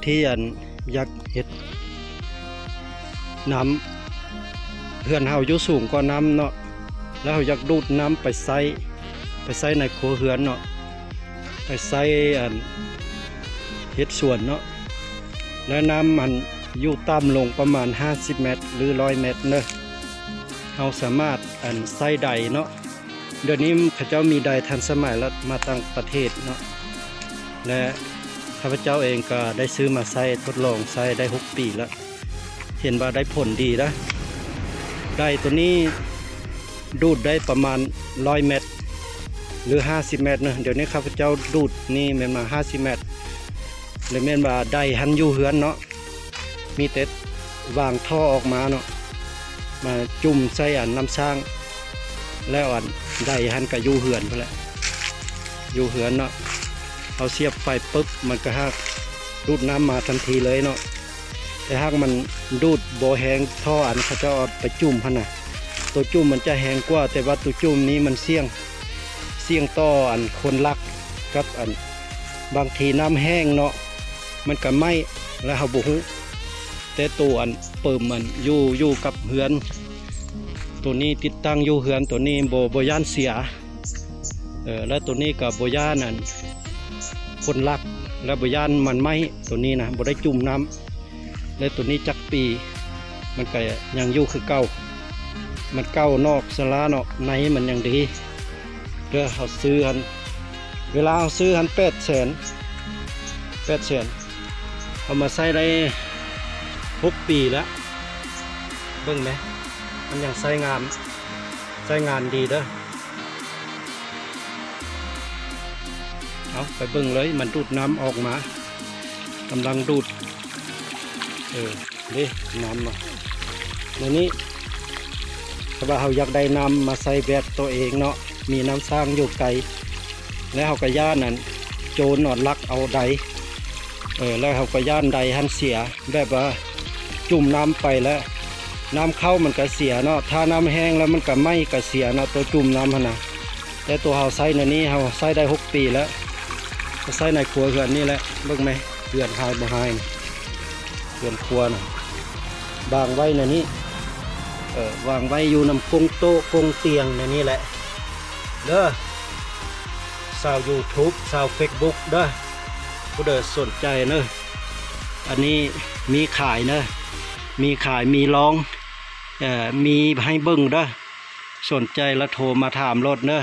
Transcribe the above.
ที่อยากเฮ็ดน้ำเฮือนเฮาอยู่สูงกว่าน้ำเนาะแล้วเฮาอยากดูดน้ำไปใส่ในครัวเฮือนเนาะไปใส่เฮ็ดสวนเนาะแล้วน้ำมันอยู่ต่ำลงประมาณ50 เมตรหรือ100 เมตรเนาะเฮาสามารถใส่ใดเนาะเดี๋ยวนี้เขาเจ้ามีใดทันสมัยแล้วมาตั้งประเทศเนาะและข้าพเจ้าเองก็ได้ซื้อมาใส่ทดลองใส่ได้6 ปีแล้วเห็นว่าได้ผลดีนะได้ตัวนี้ดูดได้ประมาณ100 เมตรหรือ50 เมตรนะเดี๋ยวนี้ข้าพเจ้าดูดนี่แม่นมา50 เมตรเลยแม่นว่าได้หันอยู่เฮือนเนาะมีแต่วางท่อออกมาเนาะมาจุ่มใส่น้ำช้างแล้วได้หันกับอยู่เฮือนไปแหละอยู่เฮือนเนาะเอาเสียบไฟปุ๊บมันก็ฮักดูดน้ำมาทันทีเลยเนาะแต่หากมันดูดโบแหงท่อเขาจะเอาไปจุ่มพันน่ะตัวจุ่มมันจะแหงกว่าแต่ว่าตัวจุ่มนี้มันเสี่ยงต่อคนรักกับบางทีน้ำแห้งเนาะมันก็ไหม้แล้วเขาบุกแต่ตัวเปิ่มมันอยู่กับเฮือนตัวนี้ติดตั้งอยู่เฮือนตัวนี้โบย่านเสียแล้วตัวนี้กับโบย่านคนรักและโบย่านมันไหม้ตัวนี้นะโบได้จุ่มน้ำและตัวนี้จักปีมันก็ยังอยู่คือเก่ามันเก่านอกสลาเนาะในมันยังดีเดี๋ยวเขาซื้อเวลาเขาซื้อ800,000เอามาใส่ได้6 ปีแล้วเบิ่งไหมมันยังใช้งานดีเด้อเอาไปเบิ่งเลยมันดูดน้ำออกมากำลังดูดนี่น้ำมาในนี้ถ้าว่าเขาอยากได้น้ำมาใส่แบบตัวเองเนาะมีน้ำสร้างอยู่ไกลแล้วเขาก็ย่านโจรนอนลักเอาใดแล้วเขาก็ย่านใดหันเสียแบบว่าจุ่มน้ำไปแล้วน้ำเข้ามันก็เสียเนาะถ้าน้ำแห้งแล้วมันก็ไม่ก็เสียเนาะตัวจุ่มน้ำนะแต่ตัวเขาใส่ในนี้เขาใส่ได้6 ปีแล้วใส่ในครัวเรือนนี่แหละเบิ่งไหมเรือนหายบ่หายเรือนครัวนะบางไว้ในนี้วางไว้อยู่นำกงโต๊ะกงเตียงในนี้แหละเด้อสาว YouTube สาว Facebook เด้อผู้ใดสนใจเนอะอันนี้มีขายเนอะมีขายมีลองมีให้เบิ่งเด้อสนใจแล้วโทรมาถามรถเนอะ